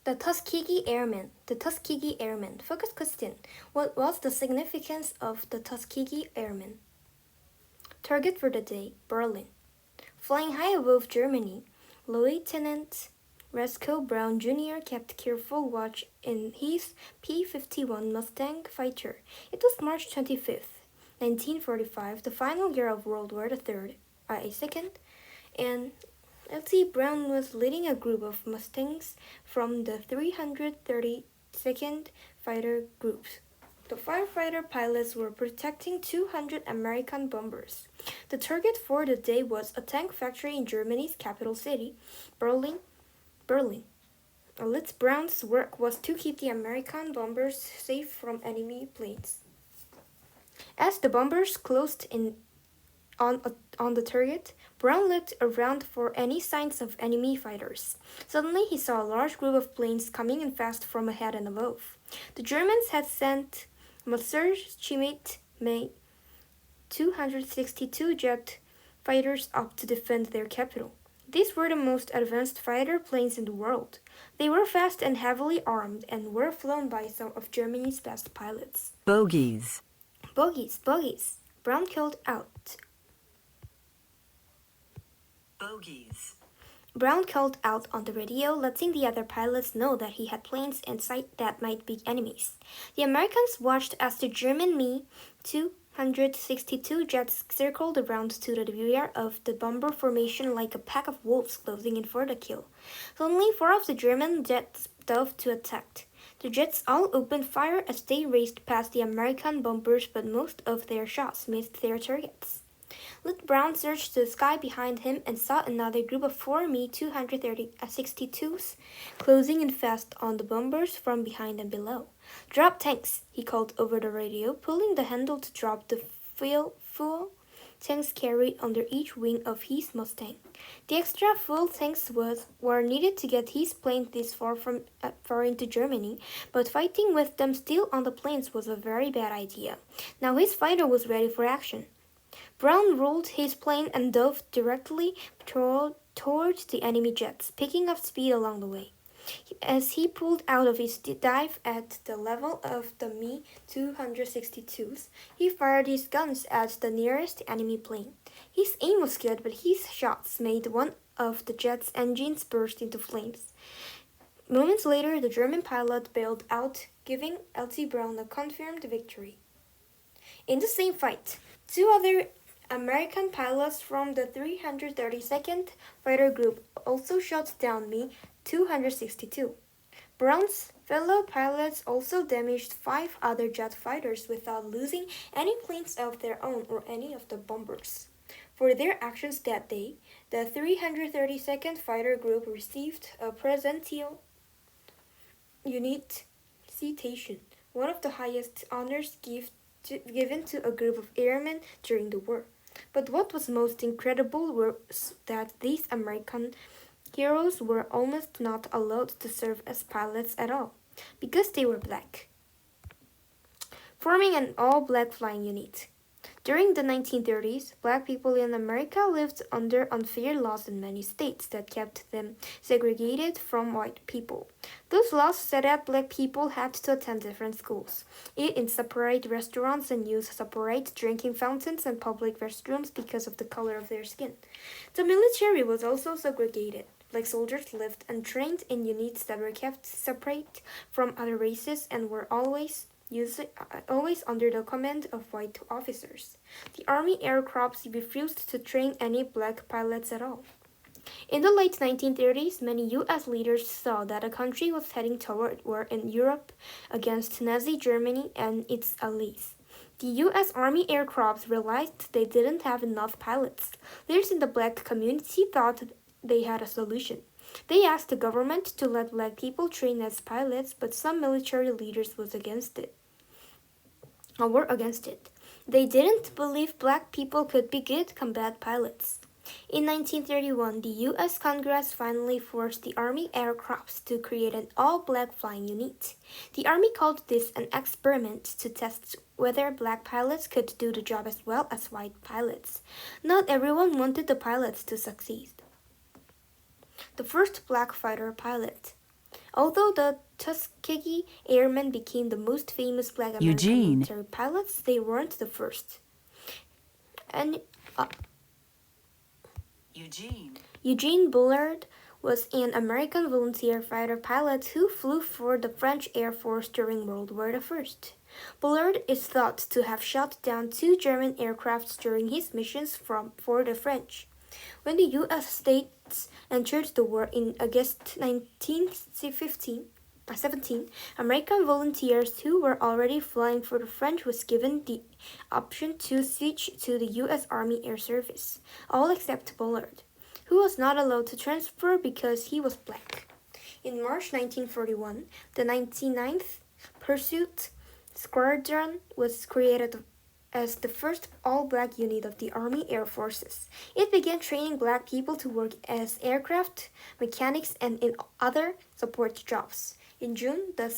The Tuskegee Airmen. The Tuskegee Airmen. Focus question. What was the significance of the Tuskegee Airmen? Target for the day, Berlin. Flying high above Germany, Lieutenant Roscoe Brown Jr. kept careful watch in his P-51 Mustang fighter. It was March 25th, 1945, the final year of World War II, and L.T. Brown was leading a group of Mustangs from the 332nd Fighter Group. The firefighter pilots were protecting 200 American bombers. The target for the day was a tank factory in Germany's capital city, Berlin. Litz Brown's work was to keep the American bombers safe from enemy planes. As the bombers closed in on the target, Brown looked around for any signs of enemy fighters. Suddenly, he saw a large group of planes coming in fast from ahead and above. The Germans had sent Messerschmitt May 262 jet fighters up to defend their capital. These were the most advanced fighter planes in the world. They were fast and heavily armed and were flown by some of Germany's best pilots. Bogies. Bogies, bogies, Brown called out. Bogies. Brown called out on the radio, letting the other pilots know that he had planes in sight that might be enemies. The Americans watched as the German Me-262 jets circled around to the rear of the bomber formation like a pack of wolves closing in for the kill. Suddenly, 4 of the German jets dove to attack. The jets all opened fire as they raced past the American bombers, but most of their shots missed their targets. Lit Brown searched the sky behind him and saw another group of 4 Me-262s closing in fast on the bombers from behind and below. "Drop tanks," he called over the radio, pulling the handle to drop the fuel tanks carried under each wing of his Mustang. The extra fuel tanks were needed to get his plane this far into Germany, but fighting with them still on the planes was a very bad idea. Now his fighter was ready for action. Brown rolled his plane and dove directly towards the enemy jets, picking up speed along the way. As he pulled out of his dive at the level of the Me-262s, he fired his guns at the nearest enemy plane. His aim was good, but his shots made one of the jet's engines burst into flames. Moments later, the German pilot bailed out, giving L.T. Brown a confirmed victory. In the same fight, 2 other American pilots from the 332nd Fighter Group also shot down Me-262. Brown's fellow pilots also damaged 5 other jet fighters without losing any planes of their own or any of the bombers. For their actions that day, the 332nd Fighter Group received a Presidential Unit Citation, one of the highest honors given to a group of airmen during the war. But what was most incredible was that these American heroes were almost not allowed to serve as pilots at all, because they were black, forming an all-black flying unit. During the 1930s, black people in America lived under unfair laws in many states that kept them segregated from white people. Those laws said that black people had to attend different schools, eat in separate restaurants, and use separate drinking fountains and public restrooms because of the color of their skin. The military was also segregated. Black soldiers lived and trained in units that were kept separate from other races and were always under the command of white officers. The Army Air Corps refused to train any black pilots at all. In the late 1930s, many U.S. leaders saw that a country was heading toward war in Europe against Nazi Germany and its allies. The U.S. Army Air Corps realized they didn't have enough pilots. Leaders in the black community thought they had a solution. They asked the government to let black people train as pilots, but some military leaders were against it. They didn't believe black people could be good combat pilots. In 1931, the U.S. Congress finally forced the Army Air Corps to create an all-black flying unit. The Army called this an experiment to test whether black pilots could do the job as well as white pilots. Not everyone wanted the pilots to succeed. The first black fighter pilot. Although the Tuskegee Airmen became the most famous Black American Eugene. military pilots, they weren't the first. And Eugene Bullard was an American volunteer fighter pilot who flew for the French Air Force during World War I. Bullard is thought to have shot down 2 German aircraft during his missions for the French. When the U.S. States entered the war in August 1917, American volunteers who were already flying for the French was given the option to switch to the U.S. Army Air Service, all except Bullard, who was not allowed to transfer because he was black. In March 1941, the 99th Pursuit Squadron was created as the first all-black unit of the Army Air Forces. It began training black people to work as aircraft mechanics and in other support jobs. In June, the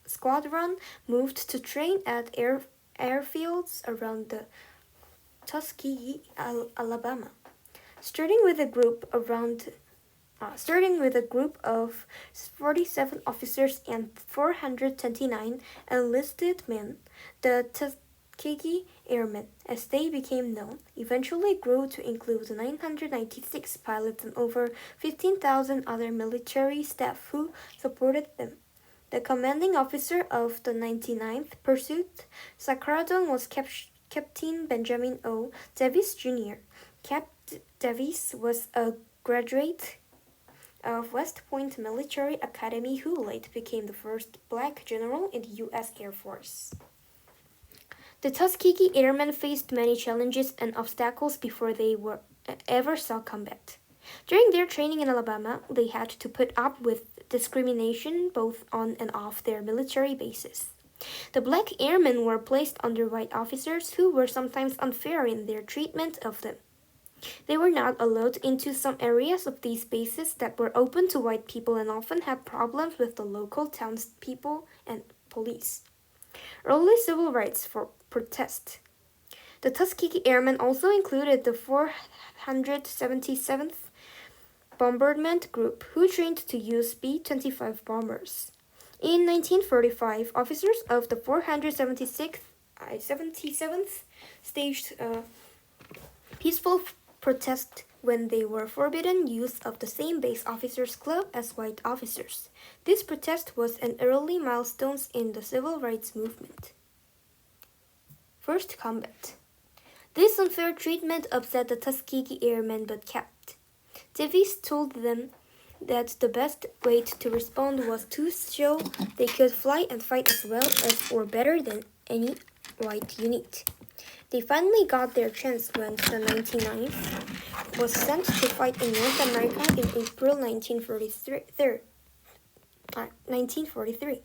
squadron moved to train at airfields around the Tuskegee, Alabama. Starting with a group of 47 officers and 429 enlisted men, the Tuskegee Airmen, as they became known, eventually grew to include 996 pilots and over 15,000 other military staff who supported them. The commanding officer of the 99th Pursuit Squadron was Captain Benjamin O. Davis, Jr. Captain Davis was a graduate of West Point Military Academy who later became the first black general in the U.S. Air Force. The Tuskegee Airmen faced many challenges and obstacles before they ever saw combat. During their training in Alabama, they had to put up with discrimination both on and off their military bases. The black airmen were placed under white officers who were sometimes unfair in their treatment of them. They were not allowed into some areas of these bases that were open to white people and often had problems with the local townspeople and police. Early civil rights protest. The Tuskegee Airmen also included the 477th Bombardment Group, who trained to use B-25 bombers. In 1945, officers of the 477th staged a peaceful protest when they were forbidden use of the same base officers club as white officers. This protest was an early milestone in the civil rights movement. First combat. This unfair treatment upset the Tuskegee Airmen but kept. Davis told them that the best way to respond was to show they could fly and fight as well as or better than any white unit. They finally got their chance when the 99th was sent to fight in North America in April 1943.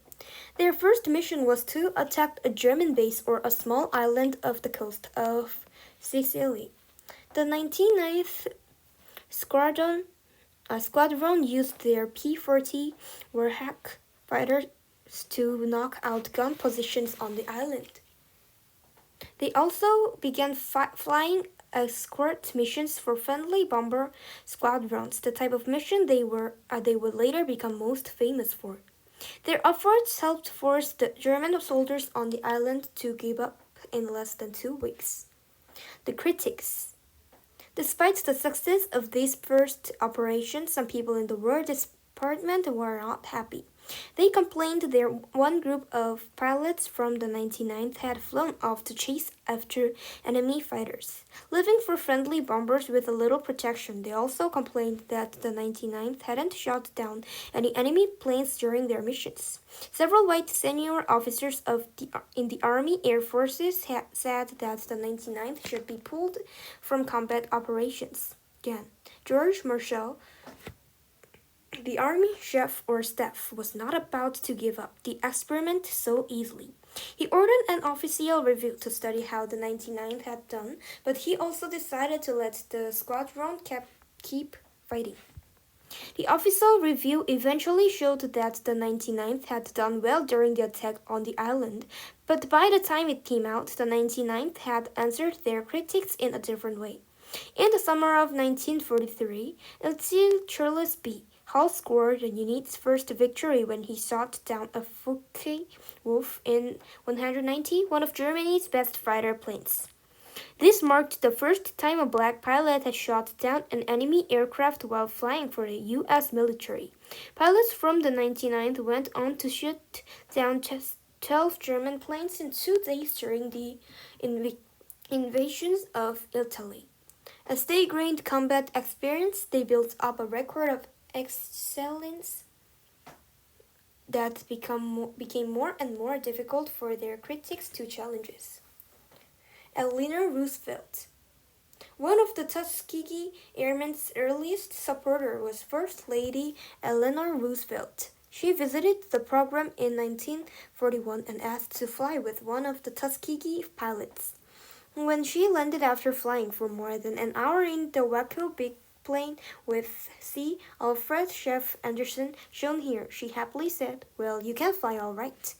Their first mission was to attack a German base or a small island off the coast of Sicily. The 99th Squadron used their P-40 Warhawk fighters to knock out gun positions on the island. They also began flying escort missions for friendly bomber squadrons, the type of mission they would later become most famous for. Their efforts helped force the German soldiers on the island to give up in less than 2 weeks. The critics. Despite the success of this first operation, some people in the War Department were not happy. They complained one group of pilots from the 99th had flown off to chase after enemy fighters, leaving for friendly bombers with a little protection. They also complained that the 99th hadn't shot down any enemy planes during their missions. Several white senior officers in the Army Air Forces said that the 99th should be pulled from combat operations. Again, George Marshall, the Army chief or staff, was not about to give up the experiment so easily. He ordered an official review to study how the 99th had done, but he also decided to let the squadron keep fighting. The official review eventually showed that the 99th had done well during the attack on the island, but by the time it came out, the 99th had answered their critics in a different way. In the summer of 1943, Lieutenant Charles B. Hall scored the unit's first victory when he shot down a Focke-Wulf in 190, one of Germany's best fighter planes. This marked the first time a black pilot had shot down an enemy aircraft while flying for the U.S. military. Pilots from the 99th went on to shoot down 12 German planes in 2 days during the invasions of Italy. As they gained combat experience, they built up a record of excellence that became more and more difficult for their critics to challenge. Eleanor Roosevelt. One of the Tuskegee Airmen's earliest supporters was First Lady Eleanor Roosevelt. She visited the program in 1941 and asked to fly with one of the Tuskegee pilots. When she landed after flying for more than an hour in the Waco biplane with C. Alfred Chef Anderson, shown here, she happily said, "Well, you can fly all right."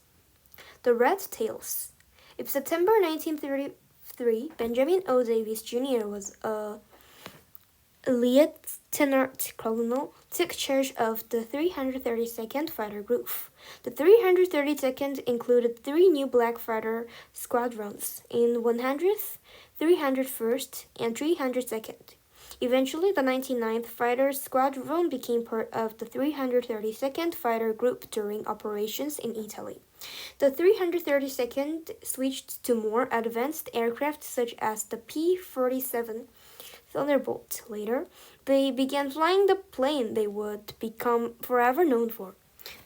The Red Tails. In September 1933, Benjamin O. Davis Jr. was a lieutenant colonel, took charge of the 332nd Fighter Group. The 332nd included 3 new black fighter squadrons in 100th, 301st, and 302nd. Eventually, the 99th Fighter Squadron became part of the 332nd Fighter Group during operations in Italy. The 332nd switched to more advanced aircraft such as the P-47 Thunderbolt. Later, they began flying the plane they would become forever known for,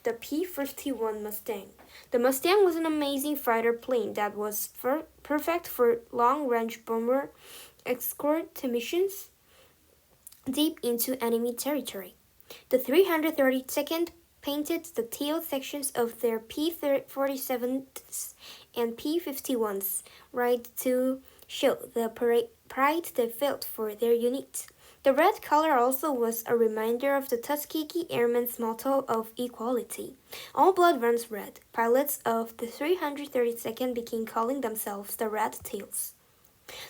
the P-51 Mustang. The Mustang was an amazing fighter plane that was perfect for long-range bomber escort missions deep into enemy territory. The 332nd painted the tail sections of their P-47s and P-51s red to show the pride they felt for their unit. The red color also was a reminder of the Tuskegee Airmen's motto of equality. All blood runs red. Pilots of the 332nd began calling themselves the Red Tails.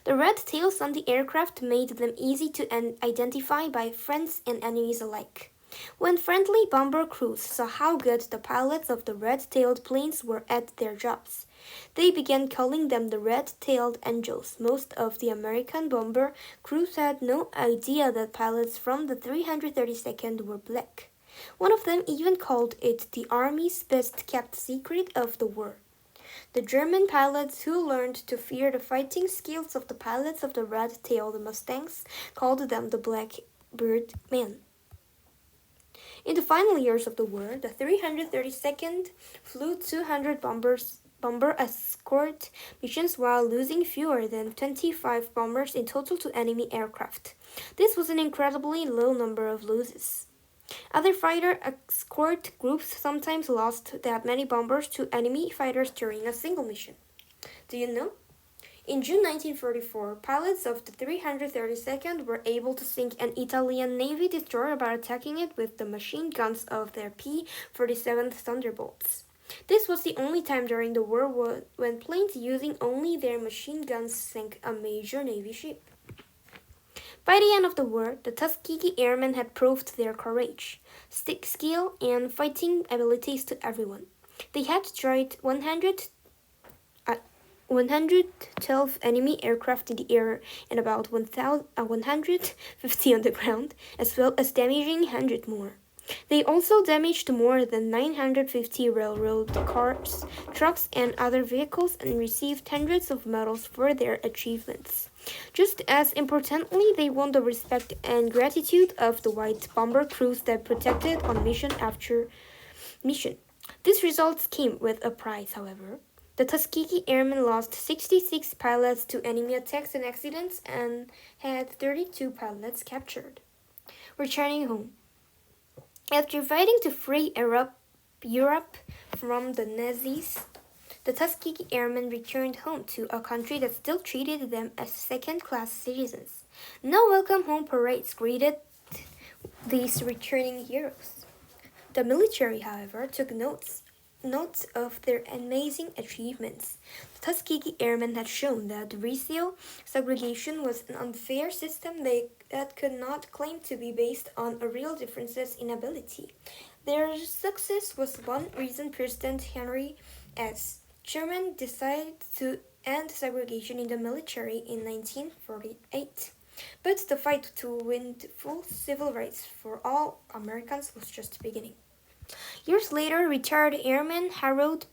The red tails on the aircraft made them easy to identify by friends and enemies alike. When friendly bomber crews saw how good the pilots of the red-tailed planes were at their jobs, they began calling them the red-tailed angels. Most of the American bomber crews had no idea that pilots from the 332nd were black. One of them even called it the Army's best-kept secret of the war. The German pilots who learned to fear the fighting skills of the pilots of the red-tailed Mustangs called them the Blackbird Men. In the final years of the war, the 332nd flew 200 bomber escort missions while losing fewer than 25 bombers in total to enemy aircraft. This was an incredibly low number of losses. Other fighter escort groups sometimes lost that many bombers to enemy fighters during a single mission. Do you know? In June 1944, pilots of the 332nd were able to sink an Italian Navy destroyer by attacking it with the machine guns of their P-47 Thunderbolts. This was the only time during the war when planes using only their machine guns sank a major Navy ship. By the end of the war, the Tuskegee Airmen had proved their courage, skill, and fighting abilities to everyone. They had destroyed 112 enemy aircraft in the air and about 150 on the ground, as well as damaging 100 more. They also damaged more than 950 railroad cars, trucks, and other vehicles and received hundreds of medals for their achievements. Just as importantly, they won the respect and gratitude of the white bomber crews that protected on mission after mission. These results came with a price, however. The Tuskegee Airmen lost 66 pilots to enemy attacks and accidents and had 32 pilots captured. Returning home. After fighting to free Europe from the Nazis, the Tuskegee Airmen returned home to a country that still treated them as second-class citizens. No welcome home parades greeted these returning heroes. The military, however, took note notes of their amazing achievements. The Tuskegee Airmen had shown that racial segregation was an unfair system that could not claim to be based on a real differences in ability. Their success was one reason President Henry S. Truman decided to end segregation in the military in 1948. But the fight to win full civil rights for all Americans was just beginning. Years later, retired Airman Harold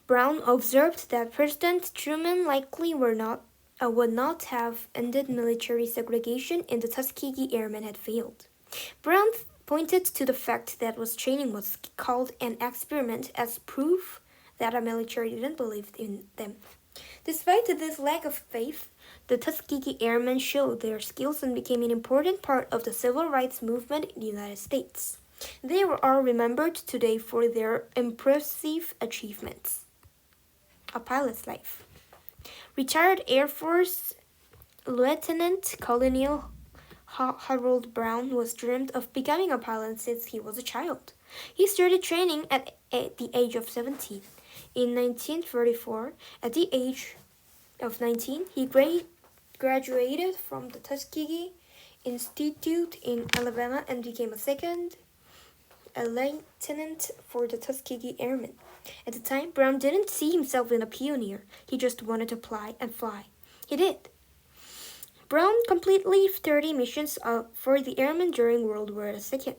Brown observed that President Truman likely would not have ended military segregation if the Tuskegee Airmen had failed. Brown pointed to the fact that was training was called an experiment as proof that the military didn't believe in them. Despite this lack of faith, the Tuskegee Airmen showed their skills and became an important part of the civil rights movement in the United States. They are remembered today for their impressive achievements. A pilot's life. Retired Air Force Lieutenant Colonel Harold Brown was dreamed of becoming a pilot since he was a child. He started training at the age of 17. In 1934, at the age of 19, he graduated from the Tuskegee Institute in Alabama and became a lieutenant for the Tuskegee Airmen. At the time, Brown didn't see himself as a pioneer. He just wanted to fly and fly. He did. Brown completed 30 missions for the Airmen during World War II.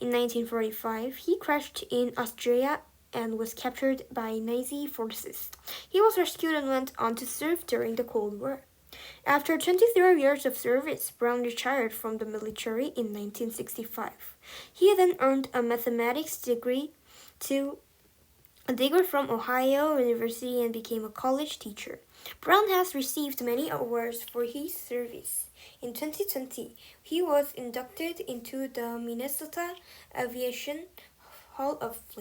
In 1945, he crashed in Austria and was captured by Nazi forces. He was rescued and went on to serve during the Cold War. After 23 years of service, Brown retired from the military in 1965. He then earned a mathematics degree from Ohio University and became a college teacher. Brown has received many awards for his service. In 2020, he was inducted into the Minnesota Aviation Hall of Fame.